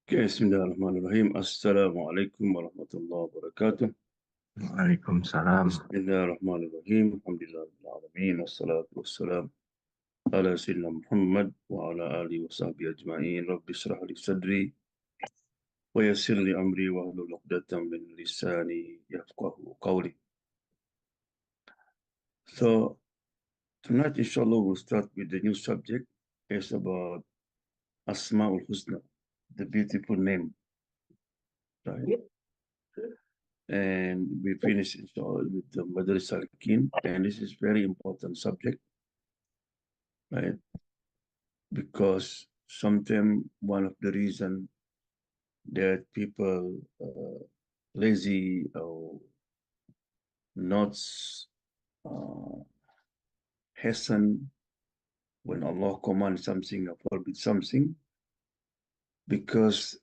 Bismillahirrahmanirrahim. Assalamualaikum warahmatullahi wabarakatuh. Waalaikumsalam. Bismillahirrahmanirrahim. Alhamdulillahirrahmanirrahim. Wassalatu wassalam ala sayyidina Muhammad wa ala alihi wa sahbihi ajma'in. Rabbi shrah li sadri wa yassir li amri wa hlul 'uqdatam min lisani yafqahu qawli. So tonight inshallah we'll start with the new subject. It's about ASMAUL HUSNA, the beautiful name, right? And we finish inshallah with the Madras Salikin, and this is very important subject, right? Because sometimes one of the reason that people lazy or not uh, hasten when Allah commands something or forbid something, because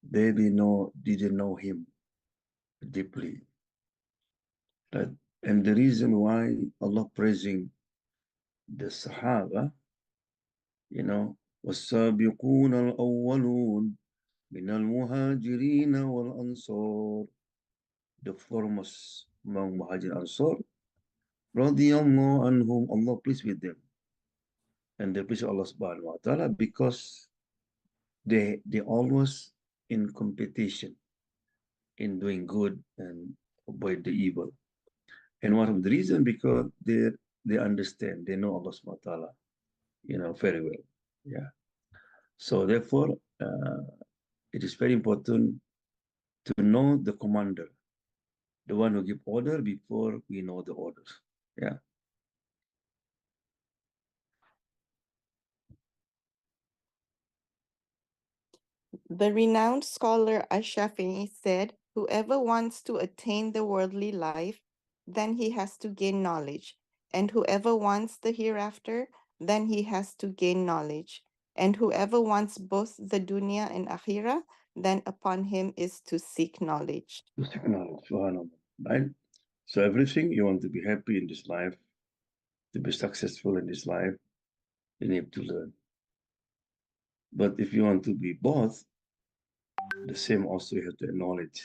they didn't know Him deeply, right? And the reason why Allah praising the Sahaba, والسابقون الأولون من المهاجرين والأنصار, the foremost among Muhajir Ansar, radiyallahu anhum, Allah pleased with them. And they please Allah subhanahu wa ta'ala because they always in competition in doing good and avoid the evil. And one of the reason because they understand, they know Allah subhanahu wa ta'ala, very well. Yeah. So therefore, it is very important to know the commander, the one who give order before we know the orders. Yeah. The renowned scholar Ash-Shafi'i said, "Whoever wants to attain the worldly life, then he has to gain knowledge. And whoever wants the hereafter, then he has to gain knowledge. And whoever wants both the dunya and akhirah, then upon him is to seek knowledge." To seek knowledge, subhanAllah, right? So everything you want to be happy in this life, to be successful in this life, you need to learn. But if you want to be both, the same also you have to acknowledge.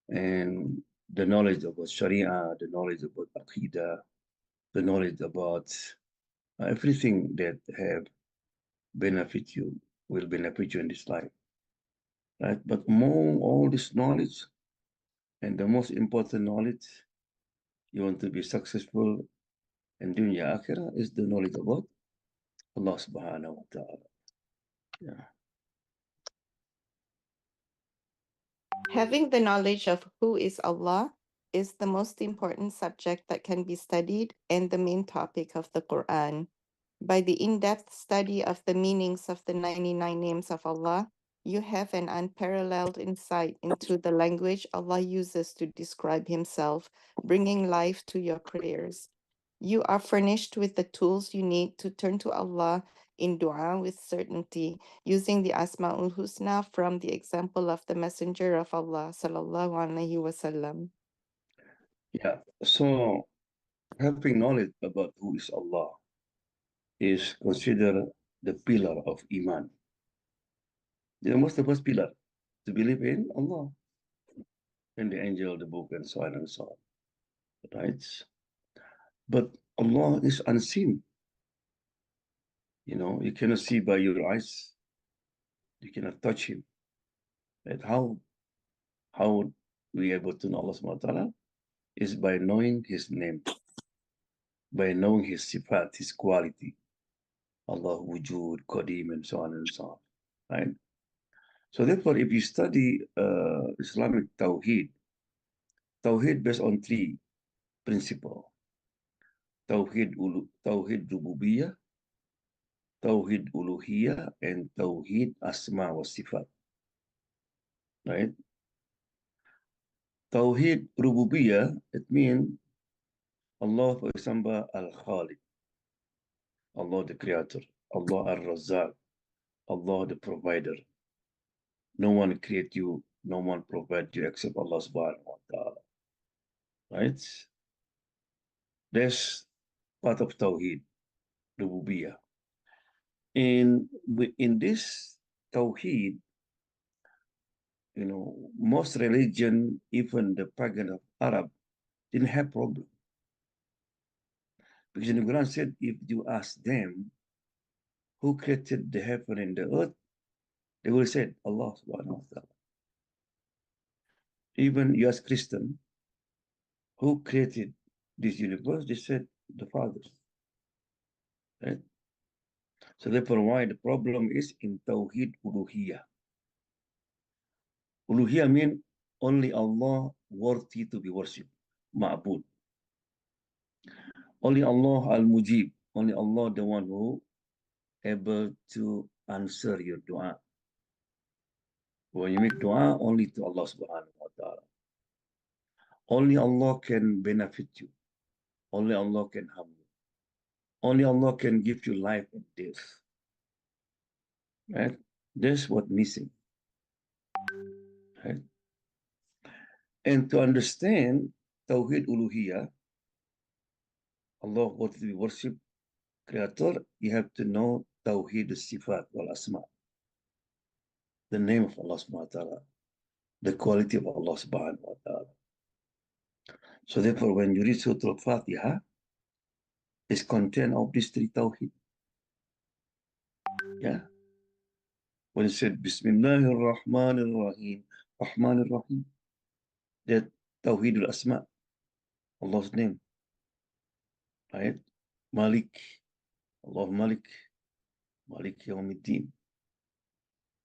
And the knowledge about Sharia, the knowledge about Aqidah, the knowledge about everything that have benefit you, will benefit you in this life, right? But among all this knowledge, and the most important knowledge, you want to be successful in dunya akhirah, is the knowledge about Allah subhanahu wa ta'ala. Yeah. Having the knowledge of who is Allah is the most important subject that can be studied and the main topic of the Quran. By the in-depth study of the meanings of the 99 names of Allah, you have an unparalleled insight into the language Allah uses to describe Himself, bringing life to your prayers. You are furnished with the tools you need to turn to Allah in dua with certainty, using the ASMAUL HUSNA from the example of the Messenger of Allah sallallahu alaihi wasallam. Yeah. So having knowledge about who is Allah is considered the pillar of Iman. The first pillar, to believe in Allah and the angel, the book, and so on and so on. Right? But Allah is unseen. You cannot see by your eyes. You cannot touch Him. Right? How we able to know Allah subhanahu wa ta'ala is by knowing His name, by knowing His sifat, His quality. Allah, wujud, qadim, and so on and so on. Right? So therefore, if you study Islamic Tawheed, Tawheed based on three principles. Tawheed Rububiyah, Tawheed Uluhiyah, and Tawheed Asma wa Sifat. Right? Tawheed Rububiyah, it means Allah, for example, Al-Khaliq, Allah the Creator, Allah Al-Razzaq, Allah the Provider. No one create you, no one provide you except Allah subhanahu wa ta'ala. Right? That's part of Tawheed, Rububiyah. In this Tawheed, most religion, even the pagan of Arab, didn't have problem. Because in the Quran said, if you ask them who created the heaven and the earth, they will say, Allah subhanahu wa ta'ala. Even you ask Christian, who created this universe? They said, the Father. Right? So therefore, why the problem is in Tawheed Uluhiyah. Uluhiyah means only Allah worthy to be worshipped. Ma'bud. Only Allah al-Mujib. Only Allah the one who able to answer your dua. When you make dua, only to Allah subhanahu wa ta'ala. Only Allah can benefit you. Only Allah can harm you. Only Allah can give you life and death. Right? That's what missing. Right? And to understand Tawheed Uluhiyah, Allah what we worship, Creator, you have to know Tawheed Sifat wal Asma, the name of Allah subhanahu wa ta'ala, the quality of Allah subhanahu wa ta'ala. So therefore, when you read Surah Al-Fatiha, it's content of these three Tawheed. Yeah. When it said Bismillahir Rahmanir Rahim, Rahmanir Rahim, that Tawheed al-Asma, Allah's name, right? Malik, Allah Malik, Malik Yawmiddin,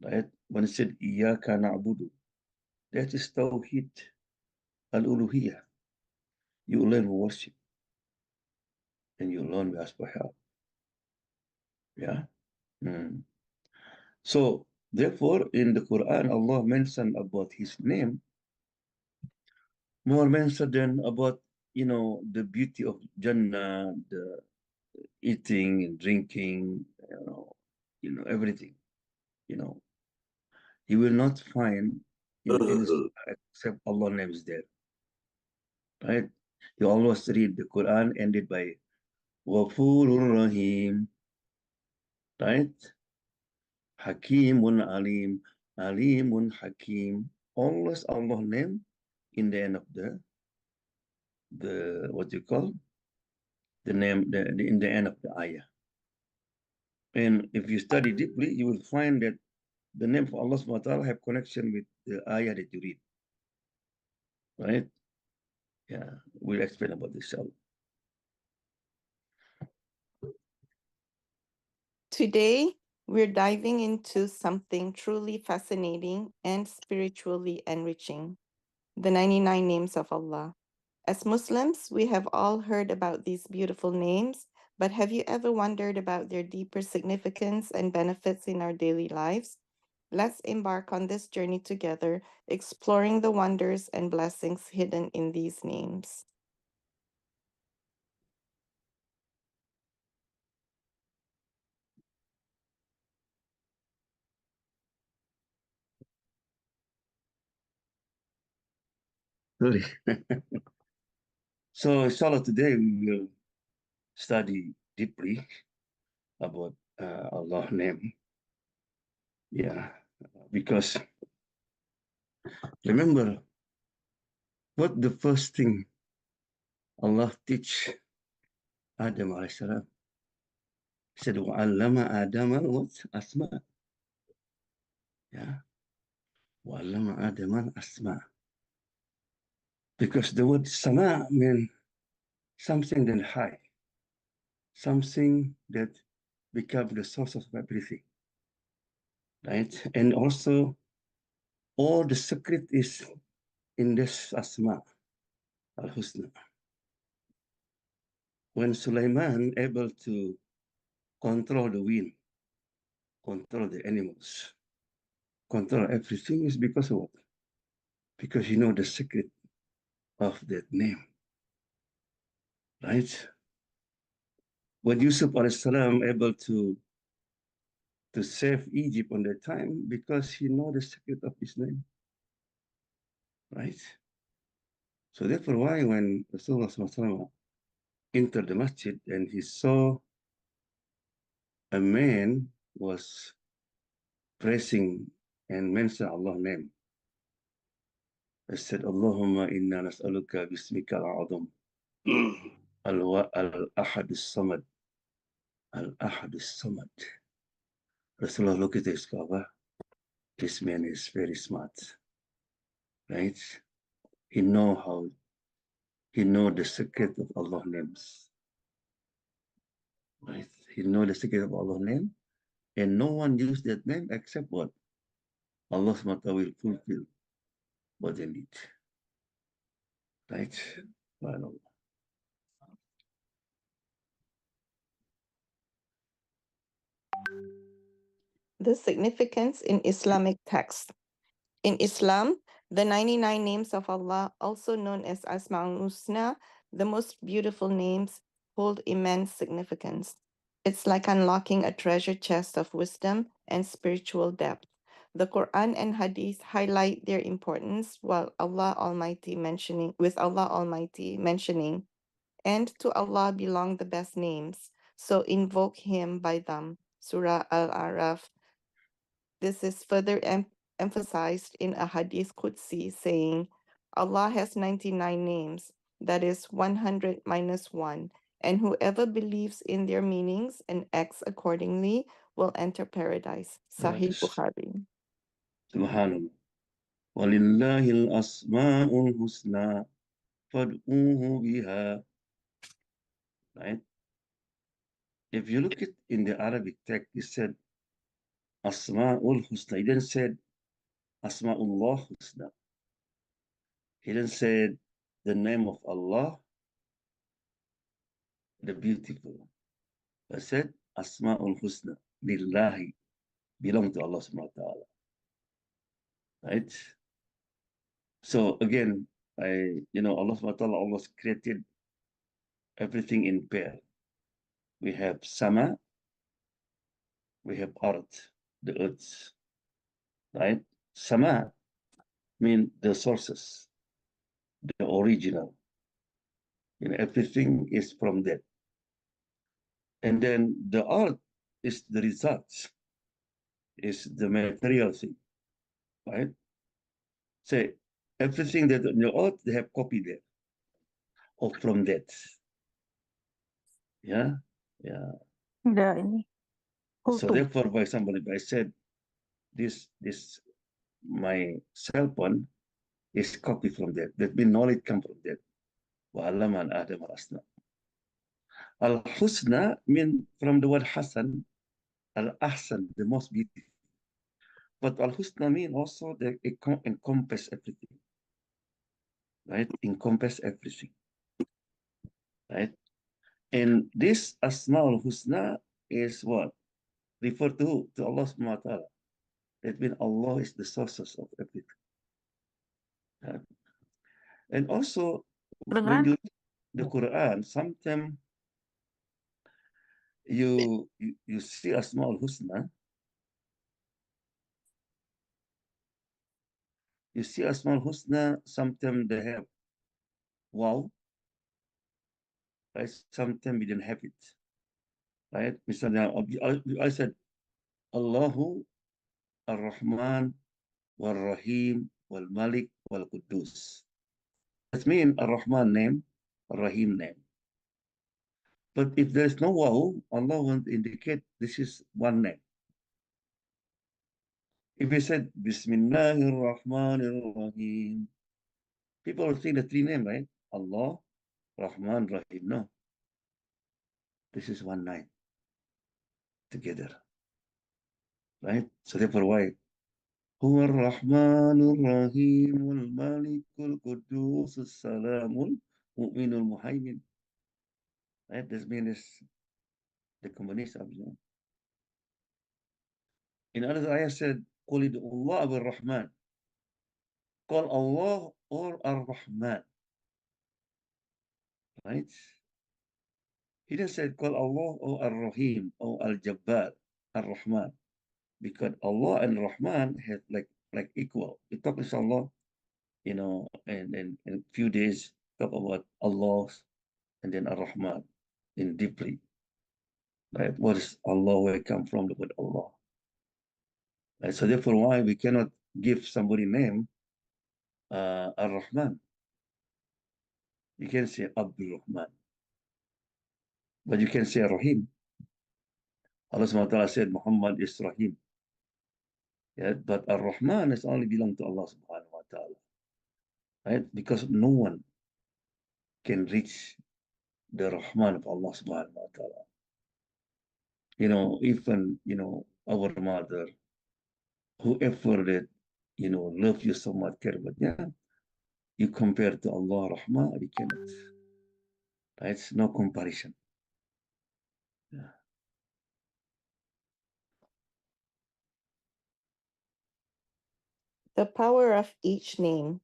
right? When it said Iyaka na'budu, that is Tawheed al-Uluhiyah. You learn worship and you learn to ask for help. Yeah. So therefore, in the Quran, Allah mentioned about His name more mentioned than about the beauty of Jannah, the eating and drinking, everything. You will not find in any surah except Allah's name is there, right? You always read the Quran ended by Ghafurur Rahim, right? Hakimun Alim, Alimun Hakim. Always Allah name in the end of the what you call the name in the end of the ayah. And if you study deeply, you will find that the name of Allah subhanahu wa ta'ala have connection with the ayah that you read. Right? Yeah, we'll explain about this. Today, we're diving into something truly fascinating and spiritually enriching, the 99 names of Allah. As Muslims, we have all heard about these beautiful names, but have you ever wondered about their deeper significance and benefits in our daily lives? Let's embark on this journey together, exploring the wonders and blessings hidden in these names. Really. So inshallah today we will study deeply about Allah's name. Yeah, because remember what the first thing Allah teach Adam alayhi salam. He said, "Wa'allama Adama what asma." Yeah, "Wa'allama Adama asma." Because the word sama means something that high, something that becomes the source of everything, right? And also, all the secret is in this asma al-husna. When Sulaiman able to control the wind, control the animals, control everything is because of what? Because you know the secret of that name, right? When Yusuf alayhi salam able to save Egypt on that time because he know the secret of his name, right? So therefore, why when Rasulullah entered the masjid and he saw a man was praising and mention Allah's name, I said, Allahumma inna nas'aluka bismika al-azam. Al-ahad as-samad. Al-ahad as-samad. Rasulullah look at this cover. This man is very smart. Right? He know the secret of Allah's names. Right? He know the secret of Allah's name. And no one used that name except what? Allah SWT will fulfill what they need. Right? Well, The significance in Islamic text. In Islam, the 99 names of Allah, also known as ASMAUL HUSNA, the most beautiful names, hold immense significance. It's like unlocking a treasure chest of wisdom and spiritual depth. The Quran and Hadith highlight their importance with Allah Almighty mentioning, and to Allah belong the best names, so invoke Him by them. Surah Al-Araf. This is further emphasized in a Hadith Qudsi saying, Allah has 99 names, that is 100 minus 1, and whoever believes in their meanings and acts accordingly will enter paradise. Sahih yes. Bukhari. Subhanallah. وَلِلَّهِ الْأَسْمَاءُ الْحُسْنَى فَادْعُوهُ بِهَا. Right? If you look at in the Arabic text, it said Asma'ul Husna. He didn't say Asma'ullah Husna. He didn't say the name of Allah, the beautiful. I said Asma'ul Husna. Lillahi. Belong to Allah subhanahu wa ta'ala. Right? So again, Allah subhanahu wa ta'ala almost created everything in pair. We have Sama, we have Earth, the earth. Right? Sama mean the sources, the original. Everything is from that. And then the art is the result, is the material thing, right? So everything that in the art, they have copied there, or from that. Yeah, yeah. لا ini So kultum. therefore, for example, if I said this my cell phone is copied from that means knowledge comes from that. وَعَلَّمَ عَنْ آدَمَ الْأَسْمَاءَ. Al-Husna mean from the word Hasan, Al-Ahsan, the most beautiful. But Al-Husna mean also that it encompass everything, right? Encompass everything, right? And this Asmaul Husna is what? Refer to Allah subhanahu wa ta'ala. That means Allah is the sources of everything. Right? And also, when you read the Quran, sometimes you see Asmaul Husna, you see Asmaul Husna, sometimes they have wow, right? Sometimes we didn't have it, right? I said, Allahu Ar-Rahman wal-Rahim wal-Malik wal-Quddus. That means Ar-Rahman name, Ar-Rahim name. But if there is no wow, Allah will indicate this is one name. If we said Bismillahir Rahmanir Rahim, people will think the three names, right? Allah, Rahman, Rahim. No. This is one name together. Right? So therefore why? هو الرحمن الرحيم الملك القدوس السلام المؤمن المهيمن. Right? This means the combination of them. In another ayah said, قُلِ ادْعُوا اللَّهَ بِالرَّحْمَنِ. Call Allah or Ar-Rahman. Right? He didn't say call Allah or Ar-Rahim or Al-Jabbar, Ar-Rahman. Because Allah and Rahman have like equal. We talk inshallah, and in a few days talk about Allah and then Ar-Rahman in deeply. Right? What is Allah? Where it come from? The word Allah. Right? So therefore, why we cannot give somebody name Ar-Rahman. You can say Abdul Rahman, but you can say Rahim. Allah subhanahu wa ta'ala said Muhammad is Rahim. Yeah, but Ar-Rahman is only belong to Allah subhanahu wa ta'ala. Right? Because no one can reach the Rahman of Allah subhanahu wa ta'ala. Even, our mother, whoever that, love you so much, care, but yeah, you compare to Allah Rahman, you cannot. Right? It's no comparison. Yeah. The power of each name.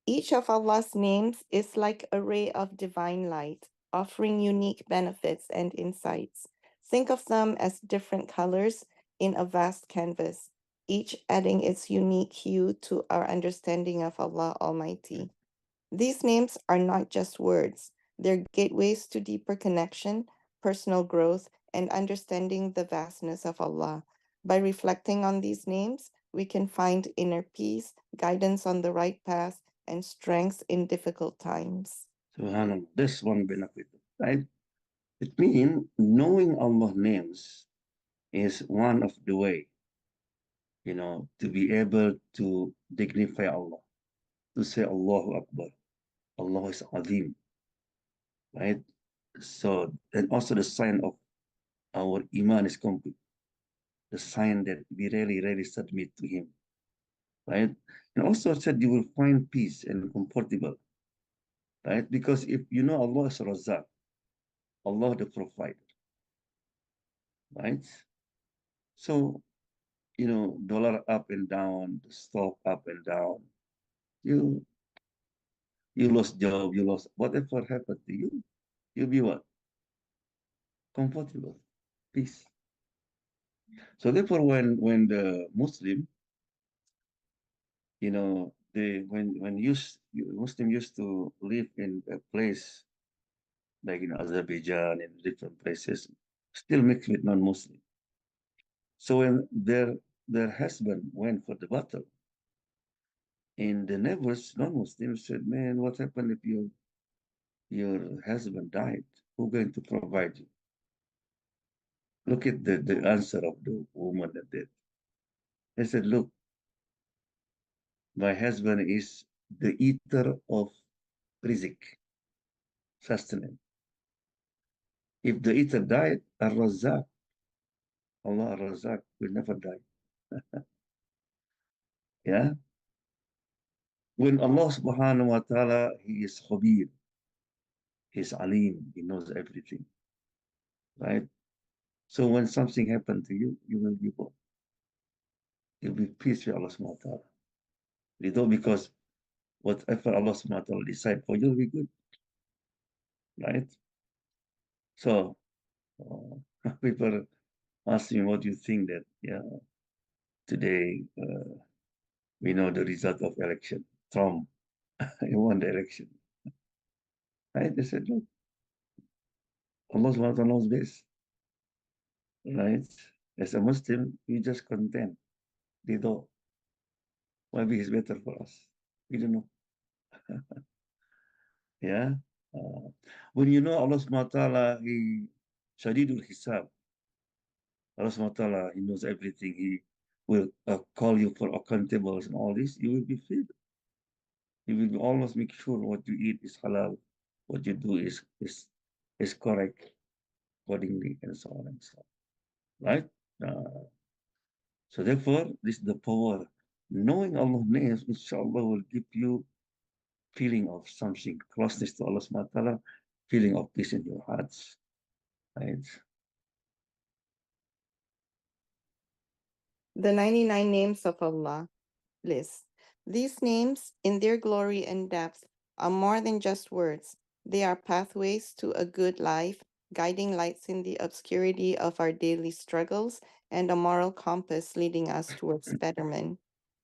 Each of Allah's names is like a ray of divine light, offering unique benefits and insights. Think of them as different colors in a vast canvas, each adding its unique hue to our understanding of Allah Almighty. These names are not just words, they're gateways to deeper connection, personal growth, and understanding the vastness of Allah. By reflecting on these names, we can find inner peace, guidance on the right path, and strength in difficult times. Subhanallah, this one benefit, right? It means knowing Allah's names is one of the way, to be able to dignify Allah, to say Allahu Akbar, Allah is Azim, right? So, and also the sign of our Iman is complete, the sign that we really, really submit to Him, right? And also said you will find peace and comfortable, right? Because if you know Allah is Razak, Allah the provider, right? So, dollar up and down, the stock up and down, you you lost job, you lost whatever happened to you, you'll be what? Comfortable, peace. So therefore, when the Muslim, they when Muslim used to live in a place like in Azerbaijan and different places, still mixed with non-Muslim. So when their husband went for the battle, and the neighbors, non-Muslims, said, "Man, what happened if your husband died? Who's going to provide you?" Look at the answer of the woman that did. They said, "Look, my husband is the eater of rizik, sustenance. If the eater died, Ar-Razzaq, Allah Ar-Razzaq will never die." Yeah. When Allah subhanahu wa ta'ala, He is Khabir, He's Alim, He knows everything, right? So when something happened to you, you will be what? You'll be peace with Allah subhanahu wa ta'ala. You know, because whatever Allah subhanahu wa ta'ala decide for you will be good, right? So people ask me, what do you think that, yeah, today we know the result of election. Trump won the election. Right? They said, look, Allah subhanahu wa ta'ala knows best. Right? As a Muslim, we just content. They know. Maybe it's better for us. We don't know. Yeah. Uh, when you know Allah subhanahu wa ta'ala, He Shadidul Hisab. Allah subhanahu wa ta'ala, He knows everything. He will call you for accountables and all this. You will be filled. You will always make sure what you eat is halal, what you do is correct accordingly, and so on and so on. Right? So therefore, this is the power. Knowing Allah's names, inshallah, will give you feeling of something, closeness to Allah subhanahu wa ta'ala, feeling of peace in your hearts. Right? The 99 names of Allah list. These names, in their glory and depth, are more than just words. They are pathways to a good life, guiding lights in the obscurity of our daily struggles, and a moral compass leading us towards betterment.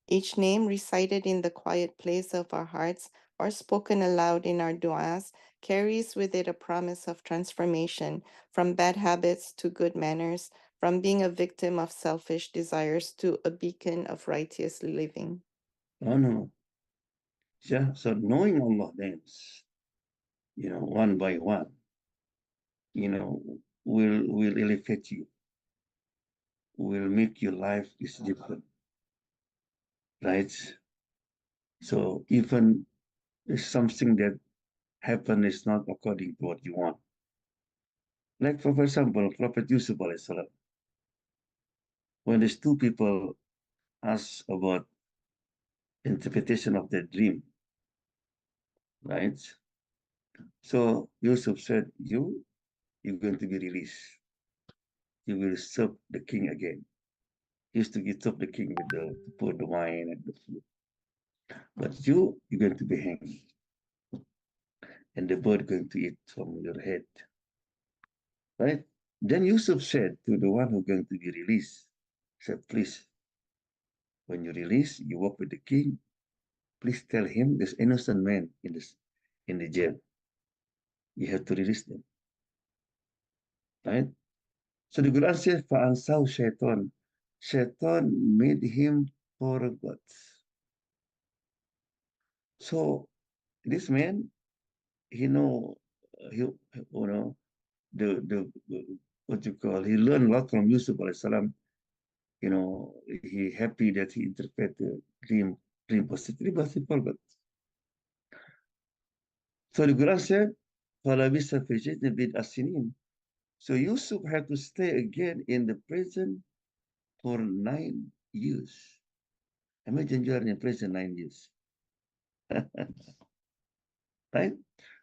Each name recited in the quiet place of our hearts or spoken aloud in our du'as carries with it a promise of transformation from bad habits to good manners, from being a victim of selfish desires to a beacon of righteous living. No, no, no. Yeah, so knowing Allah names, one by one, will elevate you, will make your life is different, right? So even if something that happen is not according to what you want. Like for example, Prophet Yusuf alayhi salam, when these two people ask about interpretation of their dream, right? So Yusuf said, you're going to be released. You will serve the king again. He used to get serve the king with to pour the wine and the food. But you're going to be hanged, and the bird going to eat from your head, right? Then Yusuf said to the one who's going to be released, said, please, when you release, you walk with the king. Please tell him this innocent man in the jail. You have to release them, right? So the Quran says, "Fa'ansaw shaitan." Shaitan made him forget. So this man, he know, the what you call. He learned a lot from Yusuf alayhi salam. He happy that he interpreted the dream positively, but he forgot. So the Quran said, "Falabisa fi sijni bid asinin." So Yusuf had to stay again in the prison for 9 years. Imagine you are in prison 9 years, right?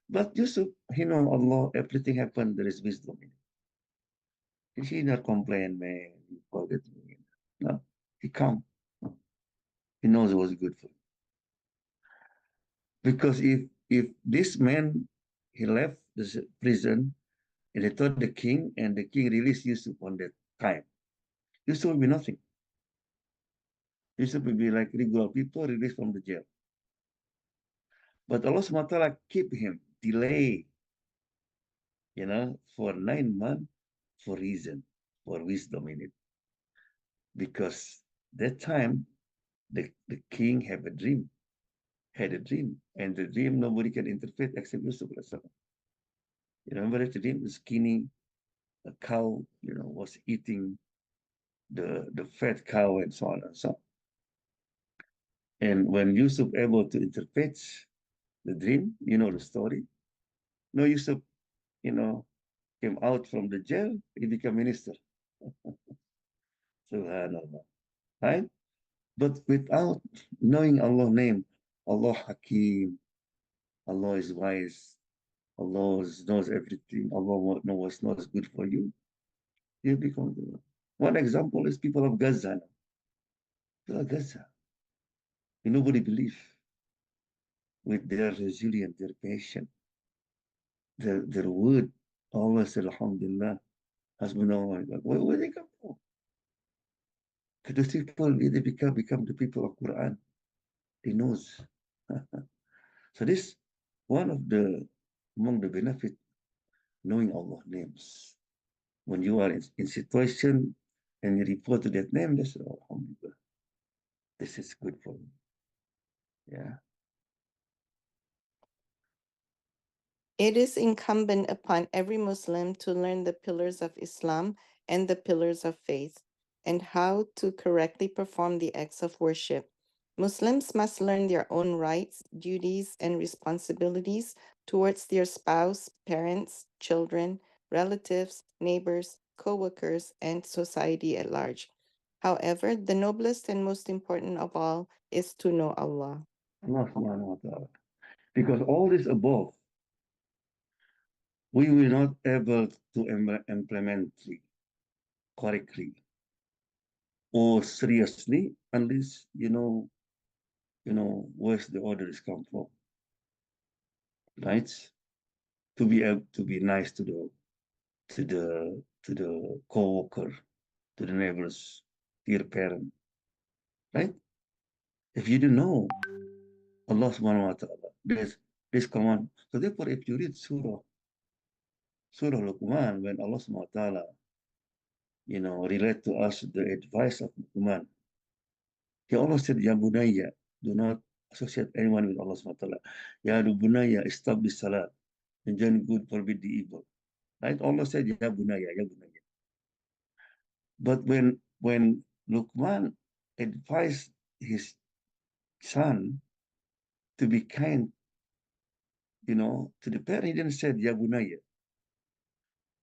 But Yusuf, he know Allah, everything happened, there is wisdom in it. He not complain, man, you forget me. No, he come. He knows what's good for him. Because if this man, he left the prison, and he told the king, and the king released Yusuf on that time, Yusuf will be nothing. Yusuf will be like regular people released from the jail. But Allah SWT keep him, delay, for 9 months for reason, for wisdom in it. Because that time, the king had a dream, and the dream nobody can interpret except Yusuf. You remember that dream, the skinny, a cow, was eating the fat cow and so on and so on. And when Yusuf able to interpret the dream, the story. No, Yusuf, came out from the jail, he became minister. Subhanallah. Right? But without knowing Allah's name, Allah Hakim, Allah is wise, Allah knows everything, Allah knows what's good for you, you become the one. One example is people of Gaza. People of Gaza. Nobody believe with their resilience, their patience, their word. Allah said, Alhamdulillah, Hasbunallah. Where they come from? Those people, they become the people of Quran. They knows. So this one of among the benefit knowing Allah names. When you are in situation and you report to that name, that's Alhamdulillah. This is good for me. Yeah. It is incumbent upon every Muslim to learn the pillars of Islam and the pillars of faith, and how to correctly perform the acts of worship. Muslims must learn their own rights, duties, and responsibilities towards their spouse, parents, children, relatives, neighbors, co-workers, and society at large. However, the noblest and most important of all is to know Allah. Allah subhanahu wa ta'ala. Because all this above, we will not able to implement correctly or seriously unless where's the orders come from, right? To be able to be nice to the co-worker, to the neighbors, to your parent, right? If you don't know Allah subhanahu wa ta'ala, this command. So therefore, if you read Surah Luqman, when Allah subhanahu wa ta'ala, relate to us the advice of Luqman, he always said, Ya bunayya, do not associate anyone with Allah subhanahu wa ta'ala. Ya bunaya establish salat, enjoin good, forbid the evil. Right? Allah said, Ya bunaya, Ya bunaya. But when Luqman advised his son to be kind, to the parent, he didn't say, Ya bunaya.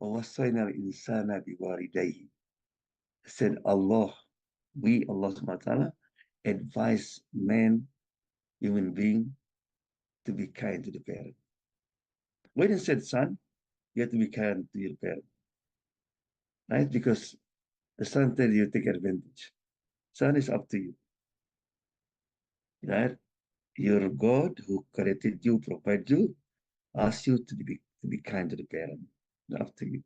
وَوَصَّيْنَا الْإِنسَانَ بِوَالِدَيْهِ. Said Allah, Allah subhanahu wa ta'ala, advise man, human being, to be kind to the parent. When he said son, you have to be kind to your parent, right? Because the son tells you take advantage. Son is up to you, right? Your God who created you, provided you, asks you to be kind to the parent. Up to you.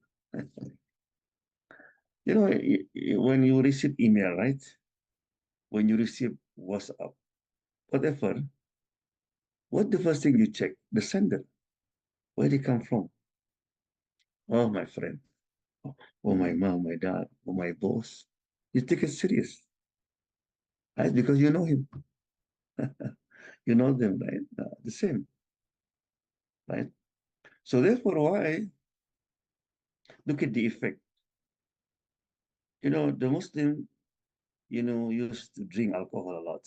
When you receive email, right? When you receive WhatsApp, whatever, what the first thing you check? The sender. Where they come from? Oh, my friend. Oh, my mom, my dad, or my boss. You take it serious, right? Because you know him. You know them, right? The same, right? So therefore, why look at the effect? The Muslim, used to drink alcohol a lot.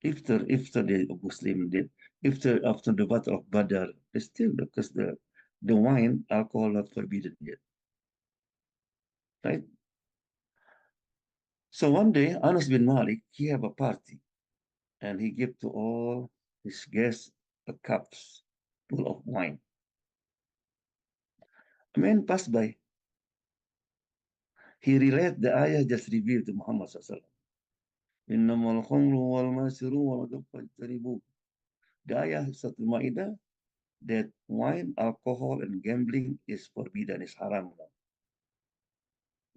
After the Muslim did, after the battle of Badr, still because the wine, alcohol not forbidden yet, right? So one day, Anas bin Malik, he have a party, and he gave to all his guests a cups full of wine. A man passed by. He related the ayah just revealed to Muhammad sallallahu Innamal khamru wal masiru wal fajtanibu. The ayah Surah Al-Ma'idah that wine, alcohol, and gambling is forbidden, is haram now.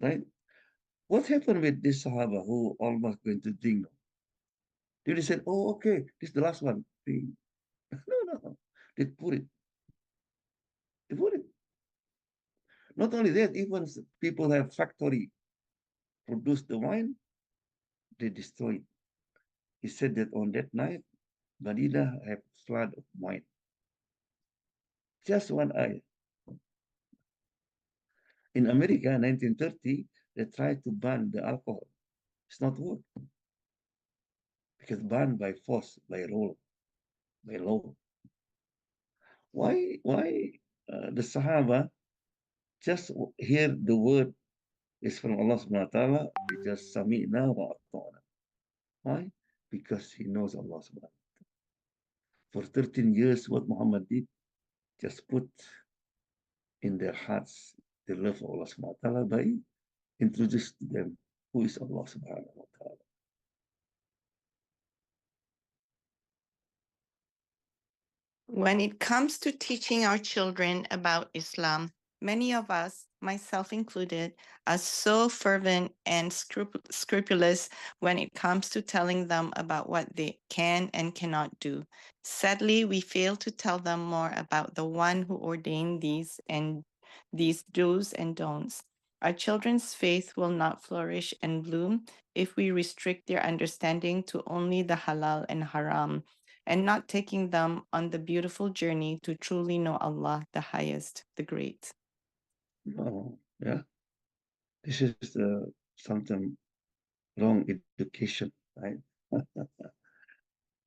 Right? What happened with this Sahaba who almost going to drink? They said, oh, okay, this is the last one. No, no. They put it. They put it. Not only that, even people have factory produce the wine, they destroy it. He said that on that night, Medina have flood of wine. Just one eye. In America, 1930, they tried to ban the alcohol. It's not work because banned by force, by rule, by law. Why? The Sahaba just hear the word is from Allah Subhanahu wa Taala. They just sami'na wa ata'na. Why? Because he knows Allah Subhanahu wa Taala. For 13 years, what Muhammad did, just put in their hearts the love of Allah Subhanahu wa Taala by introduce to them who is Allah Subhanahu wa Taala. When it comes to teaching our children about Islam, many of us, myself included, are so fervent and scrupulous when it comes to telling them about what they can and cannot do. Sadly, we fail to tell them more about the one who ordained these do's and don'ts. Our children's faith will not flourish and bloom if we restrict their understanding to only the halal and haram, and not taking them on the beautiful journey to truly know Allah, the highest, the great. Oh, yeah. This is something wrong education, right?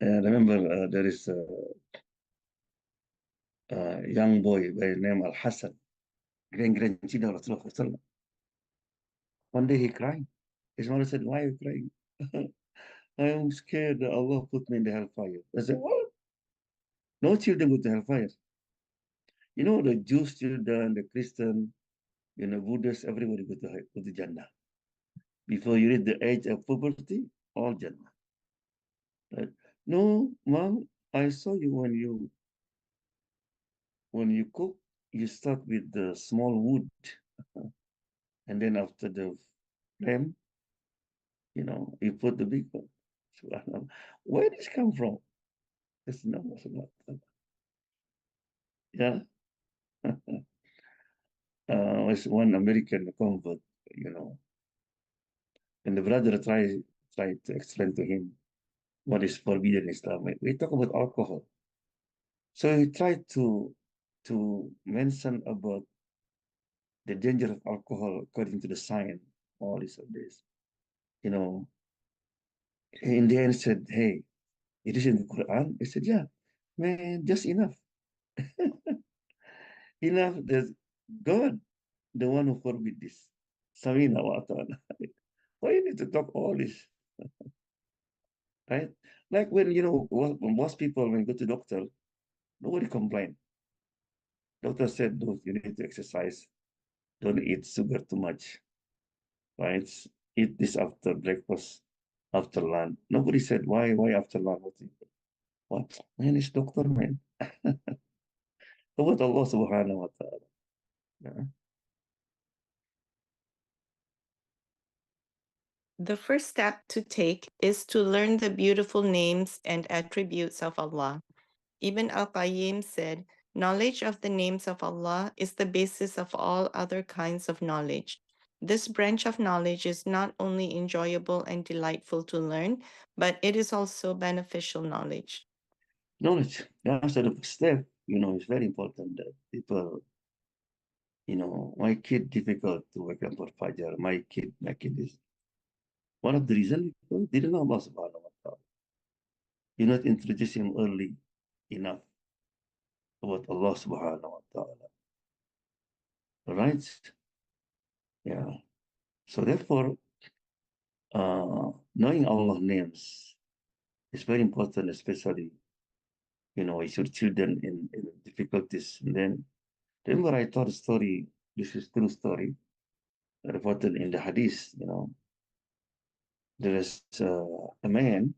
And remember, there is a young boy by the name Al Hassan, grandchildren of Rasulullah. One day he cried. His mother said, "Why are you crying?" I am scared that Allah put me in the hellfire. I said, "What? No children go to hellfire." The Jews children, the Christian, Buddhists, everybody go to Jannah. Before you reach the age of puberty, all Jannah. Right? No, mom, I saw you when you cook, you start with the small wood, and then after the flame, you put the big one. Where did this come from? It's not. Yeah. Was one American convert, and the brother tried to explain to him what is forbidden in Islam. We talk about alcohol. So he tried to mention about the danger of alcohol according to the science, all this of this. You know, in the end said, hey, it is in the Quran. I said, yeah, man, just enough. Enough. There's God, the one who forbid this. Samina wa ata'ana. Why you need to talk all this? Right? Like when, most people, when go to doctor, nobody complain. Doctor said, no, you need to exercise. Don't eat sugar too much. Right? Eat this after breakfast, after lunch. Nobody said, why after lunch? What? Man, it's doctor, man. About Allah subhanahu wa ta'ala. Yeah. The first step to take is to learn the beautiful names and attributes of Allah. Ibn al-Qayyim said, knowledge of the names of Allah is the basis of all other kinds of knowledge. This branch of knowledge is not only enjoyable and delightful to learn, but it is also beneficial knowledge. Knowledge. That's the first step. It's very important that people, my kid difficult to wake up for Fajr. My kid is one of the reasons because didn't know Allah subhanahu wa ta'ala. You not introduce him early enough about Allah subhanahu wa ta'ala. Right? Yeah. So therefore, knowing Allah's names is very important, especially, with your children in difficulties. And then remember I told a story, this is true story, reported in the hadith, there is a man,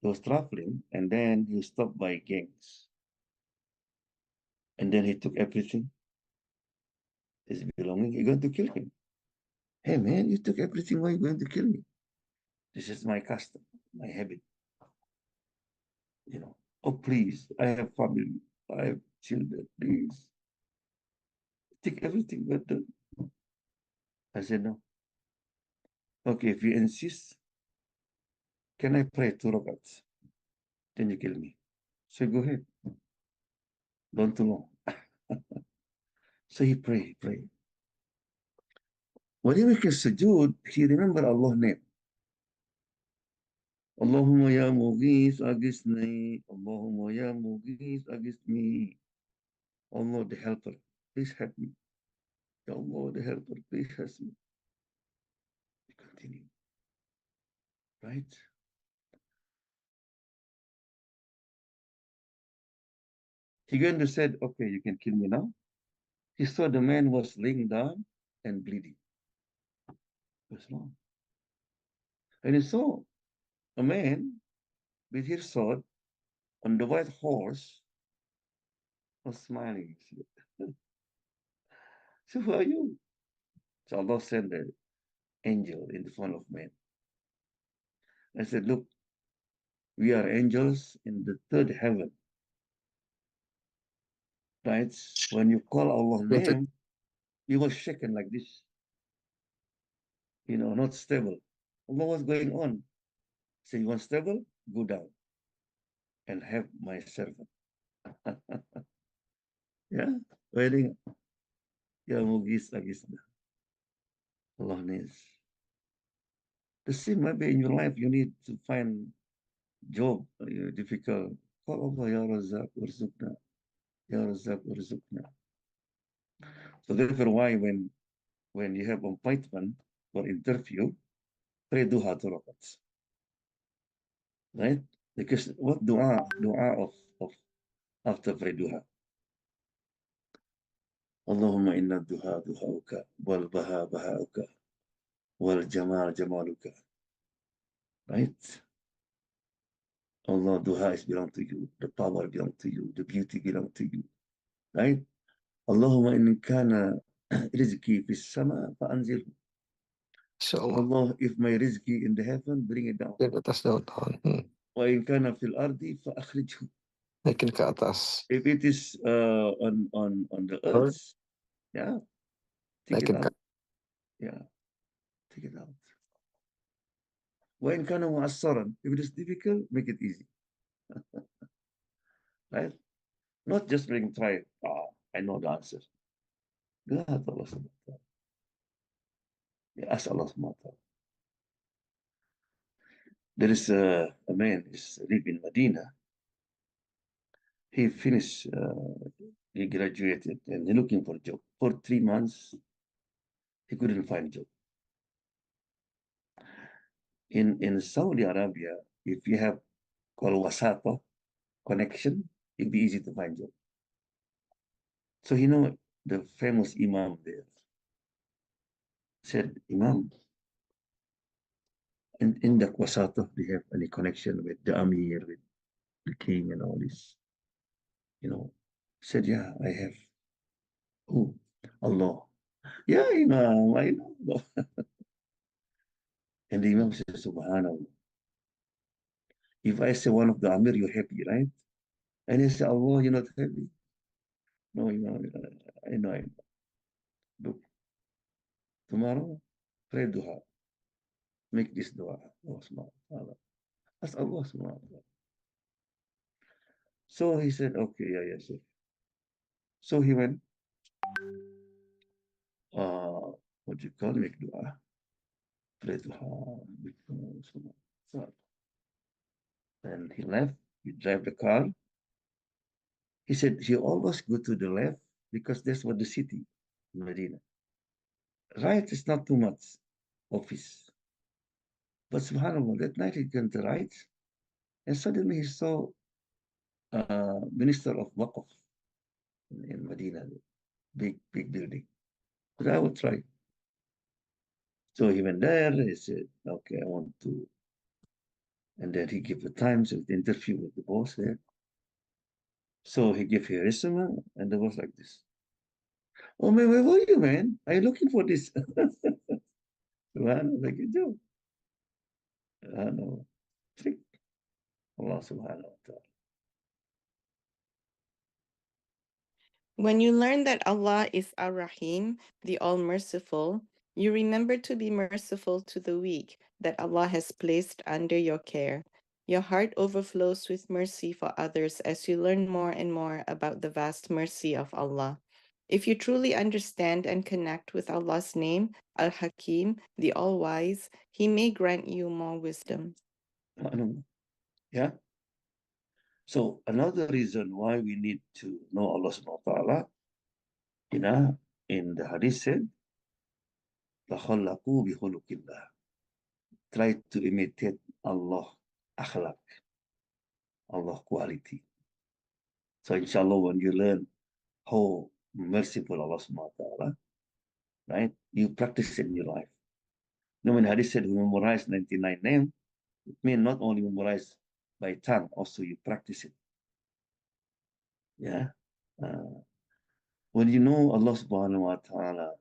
he was traveling and then he was stopped by gangs. And then he took everything, his belonging, you're going to kill him. Hey man, you took everything, why are you going to kill me? This is my custom, my habit. Oh please, I have family, I have children, please. Take everything, but I said no. Okay, if you insist, can I pray 2 rakats? Then you kill me. So go ahead. Don't too long. So he pray. When he make a sujood, he remember Allah's name. Allahumma ya mughis agisni. Allahumma ya mughis agisni. Allah the helper, please help me. Ya Allah the helper, please help me. We continue. Right? He going to said, okay, you can kill me now. He saw the man was laying down and bleeding. What's wrong? And he saw a man with his sword on the white horse was smiling. So who are you? So Allah sent the angel in the form of man. I said, look, we are angels in the third heaven. Right? When you call Allah's name, you was shaken like this. Not stable. Allah was going on. Say, you want stable? Go down and have my servant. Yeah, waiting. Ya Mugis Agisna. Allah needs. The same maybe in your life, you need to find job difficult. Call Allah, Ya Razak, Urzukna. Ya Razak, Urzukna. So therefore, why when you have appointment for interview, pray duha 2 rakats. Right? Because what dua of after pray duha? Allahumma inna duha duhauka wal baha bahauka wal jamal jamaluka. Right? Allah, duha is belong to you. The power belong to you. The beauty belong to you. Right? Allahumma in kana rizki fi sama fa'anzilhu. Insyaallah. Allah, if my rizki in the heaven, bring it down. Di atas daun. Wa in kana fil ardi fa'akhrijhu. Naikin ke atas. If it is on the Earth. earth, yeah, take it Naikin ke out. Yeah, take it out. وإن كان معسرا. If it is difficult, make it easy. Right? Not just bring try. I know the answer. God, Allah subhanahu wa ta'ala. Ask Allah subhanahu wa ta'ala. There is a man is live in Medina. He finished, he graduated, and he looking for a job. For 3 months, he couldn't find a job. In Saudi Arabia, if you have called wasata connection, it'd be easy to find job. So you know the famous Imam there said, Imam, in the wasata, do you have any connection with the Amir, with the king and all this? You know, said, yeah, I have. Oh, Allah. Yeah, Imam, I know. And the Imam says, Subhanallah. If I say one of the Amir, you're happy, right? And he said, Allah, you're not happy. No, Imam, I know, I know. Look, tomorrow, pray duha. Make this dua. Allah subhanahu wa ta'ala. Ask Allah subhanahu wa ta'ala. So he said, okay, yeah, yes. Yeah, so he went, what do you call it? Make dua. Pray duha. Then he left. He drive the car. He said he always go to the left because that's what the city, Medina. Right is not too much office. But subhanAllah, that night he turned to right, and suddenly he saw Minister of Waqf in Medina, big building. But I would try. So he went there, he said, okay, I want to. And then he gave the times of the interview with the boss there. So he gave her resume, and the boss like this. Oh man, where were you, man? Are you looking for this? Subhanallah, like you do. Subhanallah. Trick. Allah subhanahu wa ta'ala. When you learn that Allah is Ar-Rahim, the All-Merciful, you remember to be merciful to the weak that Allah has placed under your care. Your heart overflows with mercy for others as you learn more and more about the vast mercy of Allah. If you truly understand and connect with Allah's name, Al-Hakim, the All-Wise, He may grant you more wisdom. Yeah. So another reason why we need to know Allah subhanahu wa ta'ala, you know, in the hadith said, تَخَلَّقُوا بِخُلُقِ اللَّهِ. Try to imitate Allah akhlaq, Allah quality. So inshallah, when you learn how merciful Allah subhanahu wa ta'ala, right, you practice it in your life. You know, when hadith said we memorize 99 names, it means not only memorize by tongue, also you practice it. Yeah. When you know Allah subhanahu wa ta'ala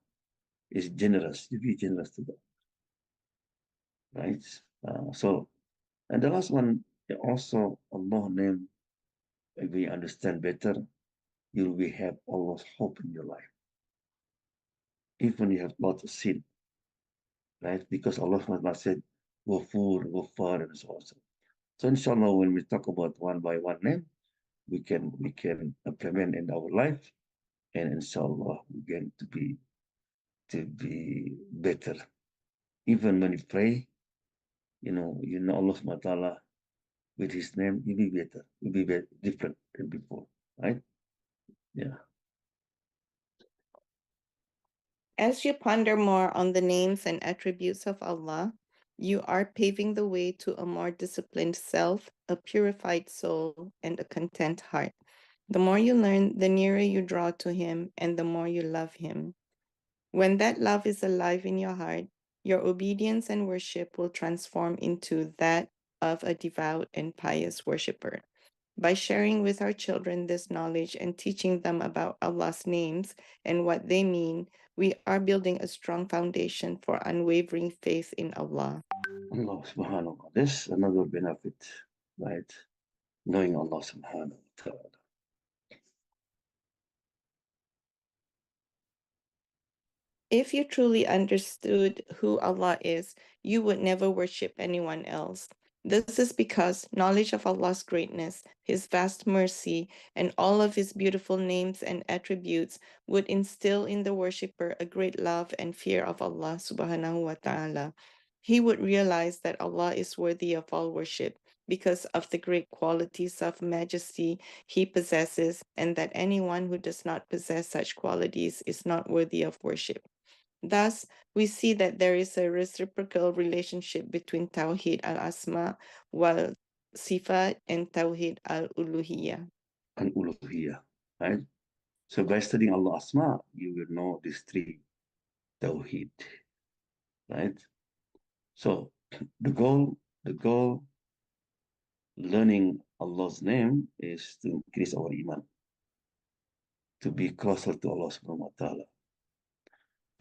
is generous, you be generous to them. Right? And the last one, also Allah name, if we understand better, you will have Allah's hope in your life. Even you have lots of sin, right? Because Allah said, Ghafur, Ghaffar, and so on. So inshallah, when we talk about one by one name, we can implement in our life, and inshallah we're going to be better. Even when you pray, you know Allah subhanahu wa ta'ala with his name, you'll be better. You'll be different than before, right? Yeah. As you ponder more on the names and attributes of Allah, you are paving the way to a more disciplined self, a purified soul, and a content heart. The more you learn, the nearer you draw to Him, and the more you love Him. When that love is alive in your heart, your obedience and worship will transform into that of a devout and pious worshiper. By sharing with our children this knowledge and teaching them about Allah's names and what they mean, we are building a strong foundation for unwavering faith in Allah. Allah subhanahu wa ta'ala. This another benefit, right? Knowing Allah subhanahu wa ta'ala. If you truly understood who Allah is, you would never worship anyone else. This is because knowledge of Allah's greatness, His vast mercy, and all of His beautiful names and attributes would instill in the worshipper a great love and fear of Allah subhanahu wa ta'ala. He would realize that Allah is worthy of all worship because of the great qualities of majesty He possesses, and that anyone who does not possess such qualities is not worthy of worship. Thus, we see that there is a reciprocal relationship between Tawheed al-Asma wal Sifat and Tawheed al-Uluhiyah. And uluhiyah, right? So by studying Allah Asma, you will know these three Tawheed, right? So the goal learning Allah's name is to increase our iman, to be closer to Allah subhanahu wa ta'ala,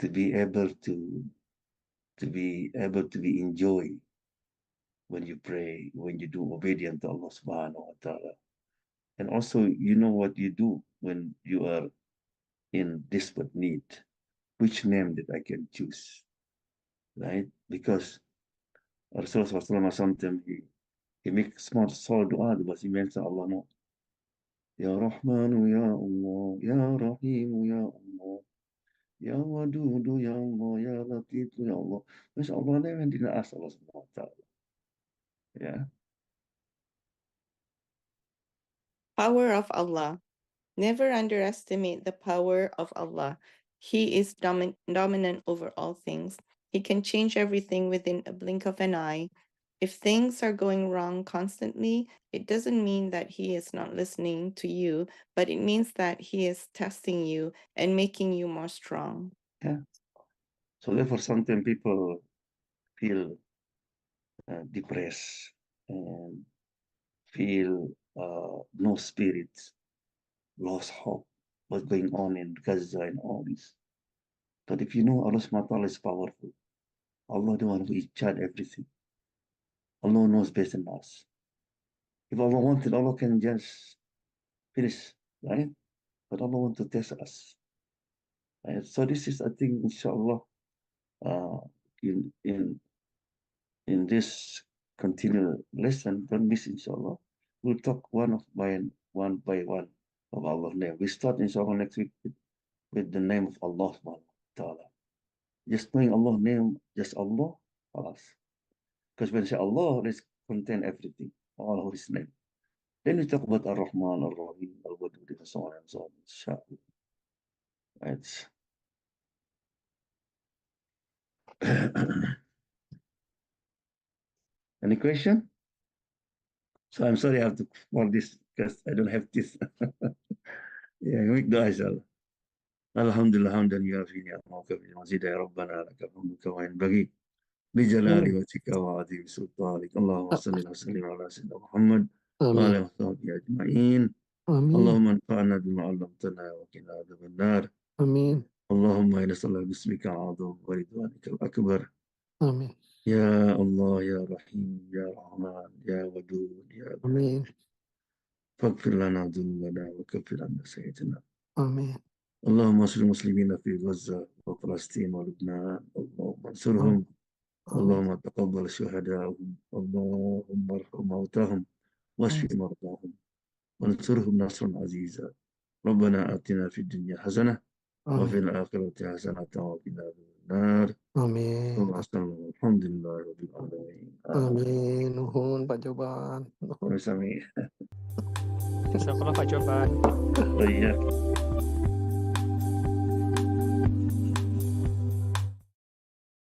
to be able to be enjoy when you pray, when you do obedient to Allah subhanahu wa ta'ala. And also, you know what you do when you are in desperate need, which name that I can choose, right? Because Rasulullah sometimes he makes small dua, but he mentions Allah, no. Ya Rahmanu Ya Allah, Ya Rahimu Ya Allah, Ya Wadudu Ya Allah, Ya Latifu Ya Allah. Masya Allah, name yang didn't ask Allah subhanahu wa ta'ala. Yeah. Power of Allah. Never underestimate the power of Allah. He is dominant over all things. He can change everything within a blink of an eye. If things are going wrong constantly, it doesn't mean that He is not listening to you, but it means that He is testing you and making you more strong. Yeah. So therefore, sometimes people feel depressed and feel no spirit, lost hope, what's going on in Gaza and all this. But if you know Allah subhanahu wa ta'ala is powerful, Allah the one who is charged everything. Allah knows better than us. If Allah wanted, Allah can just finish, right? But Allah wants to test us. Right? So this is, I think, inshallah, uh, in in in this continual lesson, don't miss, inshallah. We'll talk one by one of Allah's name. We start, inshallah, next week with the name of Allah subhanahu wa ta'ala. Just knowing Allah's name, just Allah, alas. Because when you say Allah, it contain everything, all of His name. Then we talk about Ar-Rahman, Ar-Rahim, Al-Wadud, and so on and so on, inshallah. Right. Any question? So I'm sorry I have to call this because I don't have this. Yeah, make dua inshallah. Alhamdulillah hamdan yafi ni'amaka bi mazida ya rabbana laka alhamdu kama yanbaghi bi jalali wajhika wa azimi sultanik. Allahumma salli wa sallim ala sayyidina Muhammad wa ala sahbihi ajma'in. اللهم انفعنا بما علمتنا وقنا عذاب النار. آمين. اللهم إنا نسألك باسمك العظيم ورضوانك الأكبر. آمين. يا الله يا رحيم يا رحمن يا ودود يا آمين. فاغفر لنا ذنوبنا وكفر عنا سيئاتنا. آمين. اللهم انصر المسلمين في غزة وفلسطين ولبنان. اللهم انصرهم. اللهم تقبل شهداءهم. اللهم ارحم موتاهم واشف مرضاهم وانصرهم نصرا عزيزا. ربنا آتنا في الدنيا حسنة وفي الآخرة حسنة وقنا عذاب النار. Amin. الحمد لله رب العالمين. Amin. Nuhun Pak Joban. Nuhun. Sami. Jazakallah Pak Joban. Oh iya.